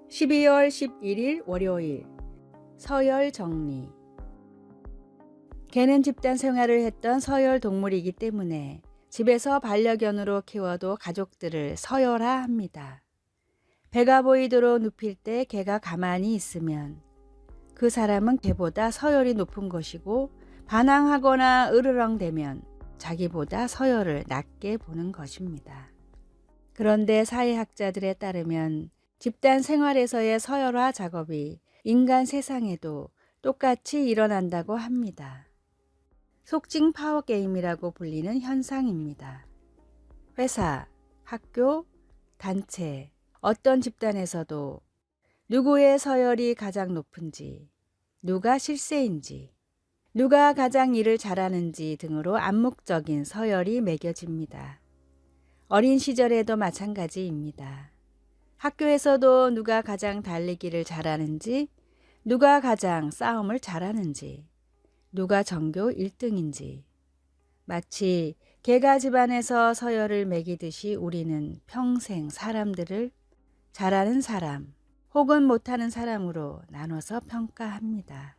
12월 11일 월요일 서열 정리. 개는 집단 생활을 했던 서열 동물이기 때문에 집에서 반려견으로 키워도 가족들을 서열화 합니다. 배가 보이도록 눕힐 때 개가 가만히 있으면 그 사람은 개보다 서열이 높은 것이고, 반항하거나 으르렁대면 자기보다 서열을 낮게 보는 것입니다. 그런데 사회학자들에 따르면 집단 생활에서의 서열화 작업이 인간 세상에도 똑같이 일어난다고 합니다. 속칭 파워게임이라고 불리는 현상입니다. 회사, 학교, 단체, 어떤 집단에서도 누구의 서열이 가장 높은지, 누가 실세인지, 누가 가장 일을 잘하는지 등으로 암묵적인 서열이 매겨집니다. 어린 시절에도 마찬가지입니다. 학교에서도 누가 가장 달리기를 잘하는지, 누가 가장 싸움을 잘하는지, 누가 전교 1등인지, 마치 개가 집안에서 서열을 매기듯이 우리는 평생 사람들을 잘하는 사람 혹은 못하는 사람으로 나눠서 평가합니다.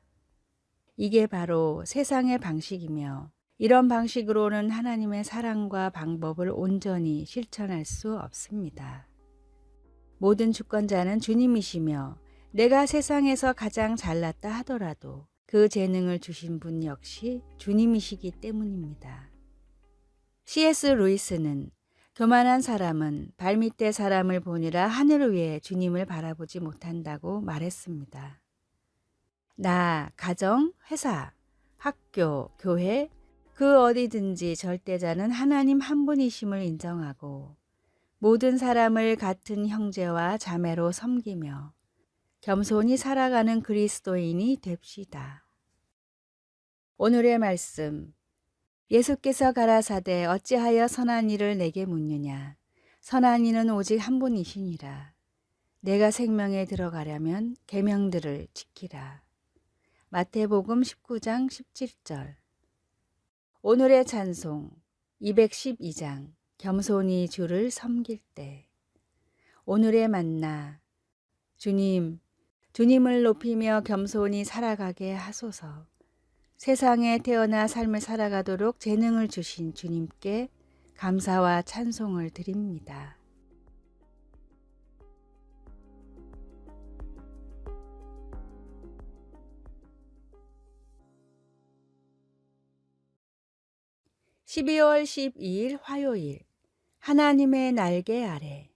이게 바로 세상의 방식이며, 이런 방식으로는 하나님의 사랑과 방법을 온전히 실천할 수 없습니다. 모든 주권자는 주님이시며, 내가 세상에서 가장 잘났다 하더라도 그 재능을 주신 분 역시 주님이시기 때문입니다. C.S. 루이스는 교만한 사람은 발밑에 사람을 보느라 하늘을 위해 주님을 바라보지 못한다고 말했습니다. 나, 가정, 회사, 학교, 교회, 그 어디든지 절대자는 하나님 한 분이심을 인정하고 모든 사람을 같은 형제와 자매로 섬기며 겸손히 살아가는 그리스도인이 됩시다. 오늘의 말씀. 예수께서 가라사대 어찌하여 선한 일을 내게 묻느냐. 선한 이는 오직 한 분이시니라. 내가 생명에 들어가려면 계명들을 지키라. 마태복음 19장 17절. 오늘의 찬송 212장. 겸손히 주를 섬길 때. 오늘의 만나. 주님을 높이며 겸손히 살아가게 하소서. 세상에 태어나 삶을 살아가도록 재능을 주신 주님께 감사와 찬송을 드립니다. (12월 12일) 화요일 하나님의 날개 아래.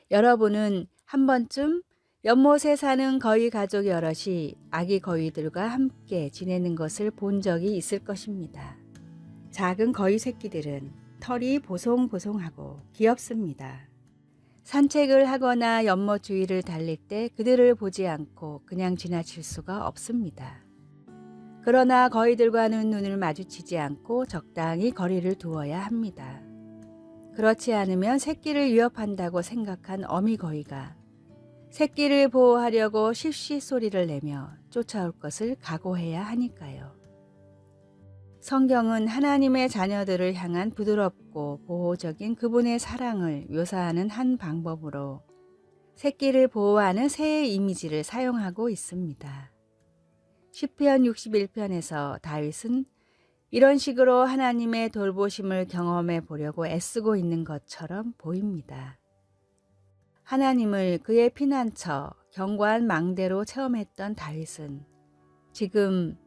여러분은 한 번쯤 연못에 사는 거위 가족 여럿이 아기 거위들과 함께 지내는 것을 본 적이 있을 것입니다. 작은 거위 새끼들은 털이 보송보송하고 귀엽습니다. 산책을 하거나 연못 주위를 달릴 때 그들을 보지 않고 그냥 지나칠 수가 없습니다. 그러나 거위들과는 눈을 마주치지 않고 적당히 거리를 두어야 합니다. 그렇지 않으면 새끼를 위협한다고 생각한 어미 거위가 새끼를 보호하려고 쉿쉿 소리를 내며 쫓아올 것을 각오해야 하니까요. 성경은 하나님의 자녀들을 향한 부드럽고 보호적인 그분의 사랑을 묘사하는 한 방법으로 새끼를 보호하는 새의 이미지를 사용하고 있습니다. 시편 61편에서 다윗은 이런 식으로 하나님의 돌보심을 경험해 보려고 애쓰고 있는 것처럼 보입니다. 하나님을 그의 피난처, 견고한 망대로 체험했던 다윗은 지금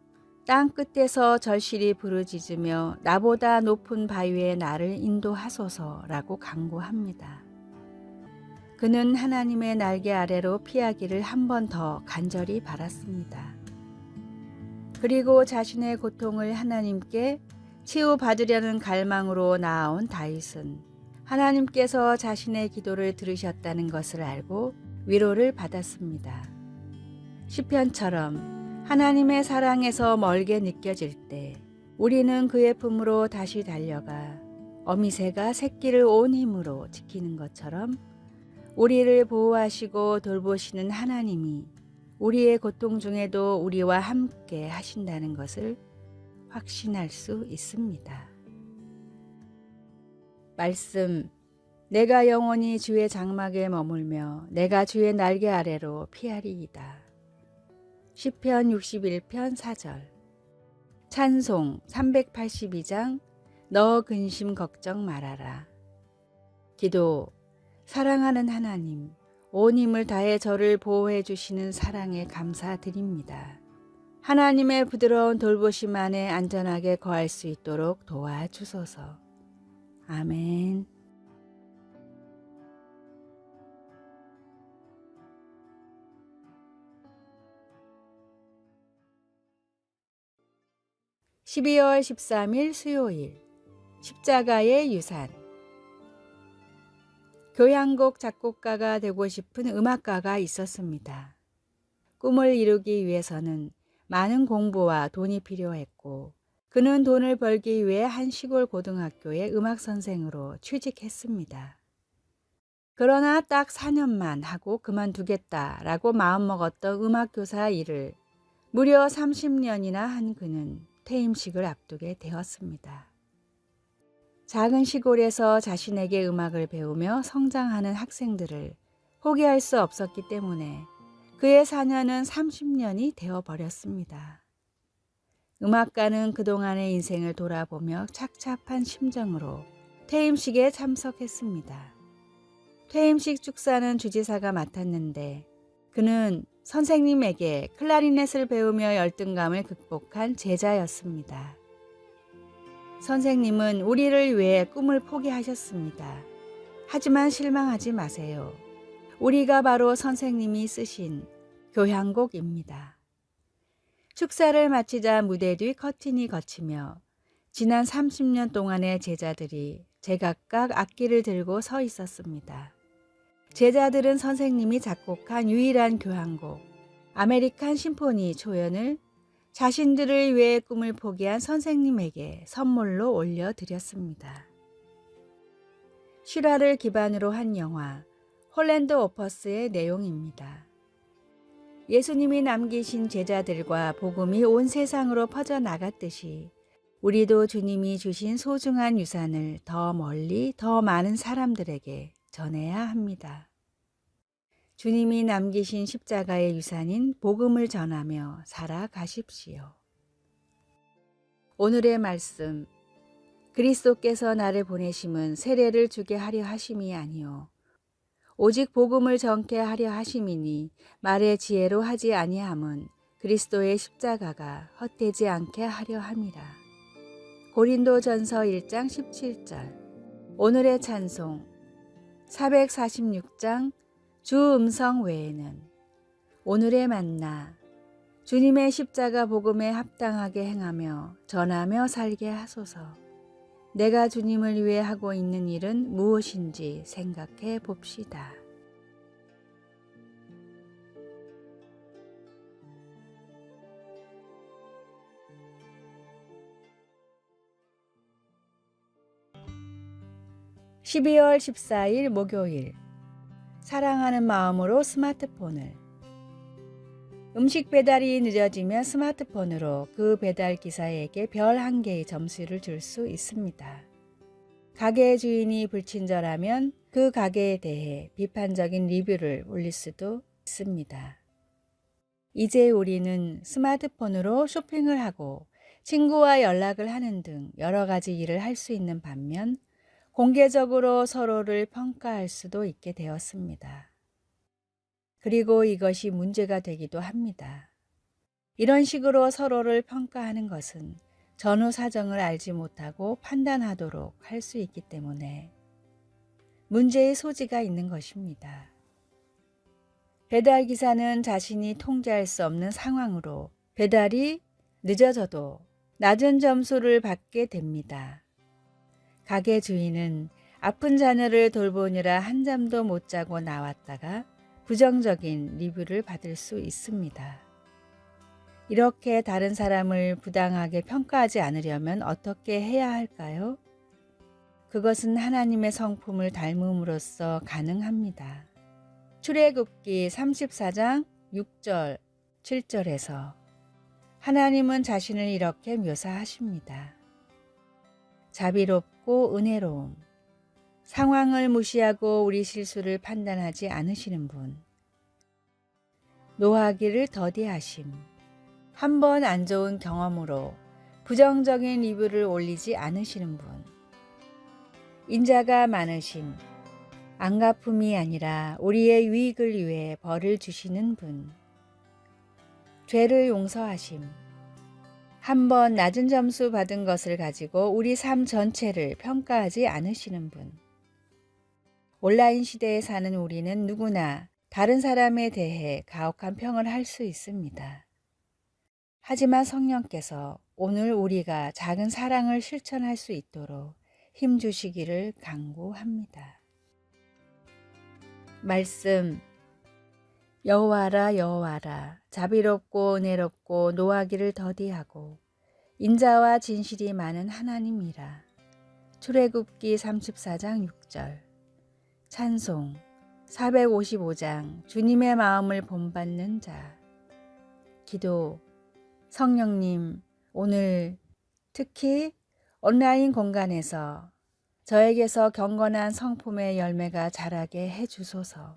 땅 끝에서 절실히 부르짖으며 나보다 높은 바위에 나를 인도하소서라고 간구합니다. 그는 하나님의 날개 아래로 피하기를 한 번 더 간절히 바랐습니다. 그리고 자신의 고통을 하나님께 치유받으려는 갈망으로 나아온 다윗은 하나님께서 자신의 기도를 들으셨다는 것을 알고 위로를 받았습니다. 시편처럼 하나님의 사랑에서 멀게 느껴질 때 우리는 그의 품으로 다시 달려가 어미새가 새끼를 온 힘으로 지키는 것처럼 우리를 보호하시고 돌보시는 하나님이 우리의 고통 중에도 우리와 함께 하신다는 것을 확신할 수 있습니다. 말씀, 내가 영원히 주의 장막에 머물며 내가 주의 날개 아래로 피하리이다. 시편 61편 4절. 찬송 382장 너 근심 걱정 말아라. 기도, 사랑하는 하나님, 온 힘을 다해 저를 보호해 주시는 사랑에 감사드립니다. 하나님의 부드러운 돌보심 안에 안전하게 거할 수 있도록 도와주소서. 아멘. 12월 13일 수요일 십자가의 유산. 교향곡 작곡가가 되고 싶은 음악가가 있었습니다. 꿈을 이루기 위해서는 많은 공부와 돈이 필요했고 그는 돈을 벌기 위해 한 시골 고등학교의 음악 선생으로 취직했습니다. 그러나 딱 4년만 하고 그만두겠다라고 마음먹었던 음악교사 일을 무려 30년이나 한 그는 퇴임식을 앞두게 되었습니다. 작은 시골에서 자신에게 음악을 배우며 성장하는 학생들을 포기할 수 없었기 때문에 그의 4년은 30년이 되어버렸습니다. 음악가는 그동안의 인생을 돌아보며 착잡한 심정으로 퇴임식에 참석했습니다. 퇴임식 축사는 주지사가 맡았는데 그는 선생님에게 클라리넷을 배우며 열등감을 극복한 제자였습니다. 선생님은 우리를 위해 꿈을 포기하셨습니다. 하지만 실망하지 마세요. 우리가 바로 선생님이 쓰신 교향곡입니다. 축사를 마치자 무대 뒤 커튼이 걷히며 지난 30년 동안의 제자들이 제각각 악기를 들고 서 있었습니다. 제자들은 선생님이 작곡한 유일한 교향곡 아메리칸 심포니 초연을 자신들을 위해 꿈을 포기한 선생님에게 선물로 올려드렸습니다. 실화를 기반으로 한 영화 홀랜드 오퍼스의 내용입니다. 예수님이 남기신 제자들과 복음이 온 세상으로 퍼져나갔듯이 우리도 주님이 주신 소중한 유산을 더 멀리 더 많은 사람들에게 전해야 합니다. 주님이 남기신 십자가의 유산인 복음을 전하며 살아가십시오. 오늘의 말씀, 그리스도께서 나를 보내심은 세례를 주게 하려 하심이 아니요 오직 복음을 전케 하려 하심이니 말의 지혜로 하지 아니함은 그리스도의 십자가가 헛되지 않게 하려 함이라. 고린도전서 1장 17절. 오늘의 찬송 446장 주 음성 외에는. 오늘의 만나, 주님의 십자가 복음에 합당하게 행하며 전하며 살게 하소서. 내가 주님을 위해 하고 있는 일은 무엇인지 생각해 봅시다. (12월 14일) 목요일. 사랑하는 마음으로 스마트폰을. 음식 배달이 늦어지면 스마트폰으로 그 배달 기사에게 별 1개의 점수를 줄 수 있습니다. 가게 주인이 불친절하면 그 가게에 대해 비판적인 리뷰를 올릴 수도 있습니다. 이제 우리는 스마트폰으로 쇼핑을 하고 친구와 연락을 하는 등 여러 가지 일을 할 수 있는 반면 공개적으로 서로를 평가할 수도 있게 되었습니다. 그리고 이것이 문제가 되기도 합니다. 이런 식으로 서로를 평가하는 것은 전후 사정을 알지 못하고 판단하도록 할 수 있기 때문에 문제의 소지가 있는 것입니다. 배달기사는 자신이 통제할 수 없는 상황으로 배달이 늦어져도 낮은 점수를 받게 됩니다. 가게 주인은 아픈 자녀를 돌보느라 한잠도 못 자고 나왔다가 부정적인 리뷰를 받을 수 있습니다. 이렇게 다른 사람을 부당하게 평가하지 않으려면 어떻게 해야 할까요? 그것은 하나님의 성품을 닮음으로써 가능합니다. 출애굽기 34장 6절, 7절에서 하나님은 자신을 이렇게 묘사하십니다. 자비롭고 은혜로움, 상황을 무시하고 우리 실수를 판단하지 않으시는 분, 노하기를 더디하심, 한 번 안 좋은 경험으로 부정적인 리뷰를 올리지 않으시는 분, 인자가 많으심, 안갚음이 아니라 우리의 유익을 위해 벌을 주시는 분, 죄를 용서하심, 한 번 낮은 점수 받은 것을 가지고 우리 삶 전체를 평가하지 않으시는 분, 온라인 시대에 사는 우리는 누구나 다른 사람에 대해 가혹한 평을 할 수 있습니다. 하지만 성령께서 오늘 우리가 작은 사랑을 실천할 수 있도록 힘 주시기를 간구합니다. 말씀, 여호와라 여호와라, 자비롭고 은혜롭고 노하기를 더디하고 인자와 진실이 많은 하나님이라. 출애굽기 34장 6절. 찬송 455장 주님의 마음을 본받는 자. 기도, 성령님, 오늘 특히 온라인 공간에서 저에게서 경건한 성품의 열매가 자라게 해주소서.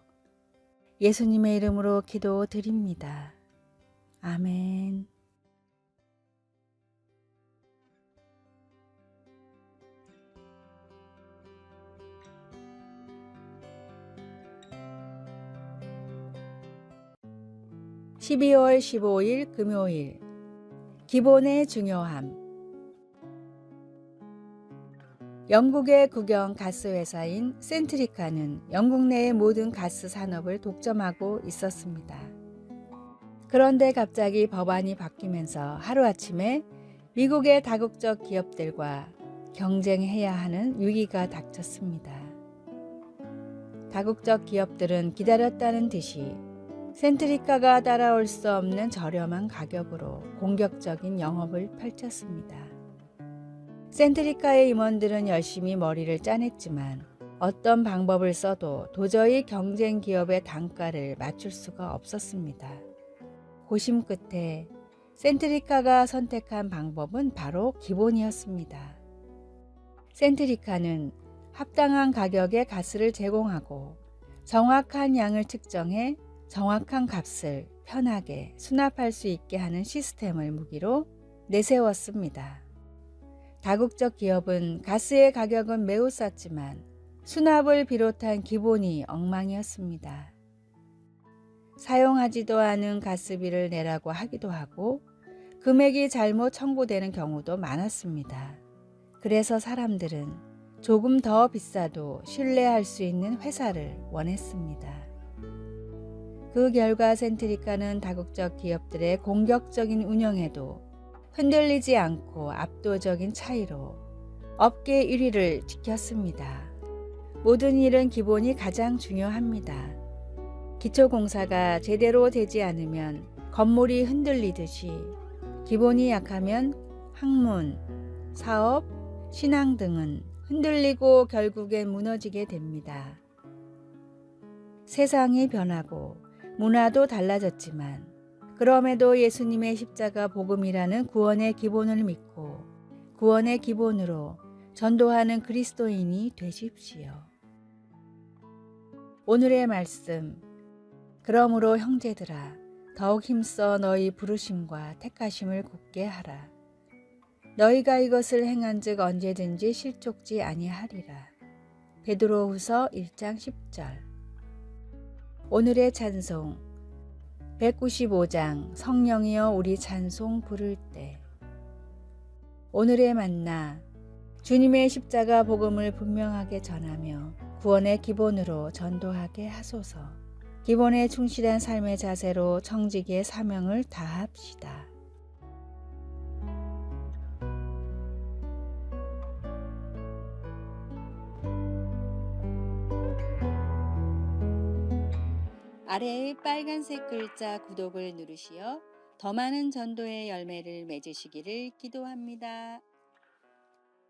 예수님의 이름으로 기도드립니다. 아멘. (12월 15일) 금요일. 기본의 중요함. 영국의 국영 가스 회사인 센트리카는 영국 내의 모든 가스 산업을 독점하고 있었습니다. 그런데 갑자기 법안이 바뀌면서 하루아침에 미국의 다국적 기업들과 경쟁해야 하는 위기가 닥쳤습니다. 다국적 기업들은 기다렸다는 듯이 센트리카가 따라올 수 없는 저렴한 가격으로 공격적인 영업을 펼쳤습니다. 센트리카의 임원들은 열심히 머리를 짜냈지만 어떤 방법을 써도 도저히 경쟁 기업의 단가를 맞출 수가 없었습니다. 고심 끝에 센트리카가 선택한 방법은 바로 기본이었습니다. 센트리카는 합당한 가격에 가스를 제공하고 정확한 양을 측정해 정확한 값을 편하게 수납할 수 있게 하는 시스템을 무기로 내세웠습니다. 다국적 기업은 가스의 가격은 매우 쌌지만 수납을 비롯한 기본이 엉망이었습니다. 사용하지도 않은 가스비를 내라고 하기도 하고 금액이 잘못 청구되는 경우도 많았습니다. 그래서 사람들은 조금 더 비싸도 신뢰할 수 있는 회사를 원했습니다. 그 결과 센트리카는 다국적 기업들의 공격적인 운영에도 흔들리지 않고 압도적인 차이로 업계 1위를 지켰습니다. 모든 일은 기본이 가장 중요합니다. 기초공사가 제대로 되지 않으면 건물이 흔들리듯이 기본이 약하면 학문, 사업, 신앙 등은 흔들리고 결국엔 무너지게 됩니다. 세상이 변하고 문화도 달라졌지만 그럼에도 예수님의 십자가 복음이라는 구원의 기본을 믿고 구원의 기본으로 전도하는 그리스도인이 되십시오. 오늘의 말씀. 그러므로 형제들아 더욱 힘써 너희 부르심과 택하심을 굳게 하라. 너희가 이것을 행한즉 언제든지 실족지 아니하리라. 베드로후서 1장 10절. 오늘의 찬송. 195장 성령이여 우리 찬송 부를 때. 오늘의 만나. 주님의 십자가 복음을 분명하게 전하며 구원의 기본으로 전도하게 하소서. 기본에 충실한 삶의 자세로 청지기의 사명을 다합시다. 아래의 빨간색 글자 구독을 누르시어 더 많은 전도의 열매를 맺으시기를 기도합니다.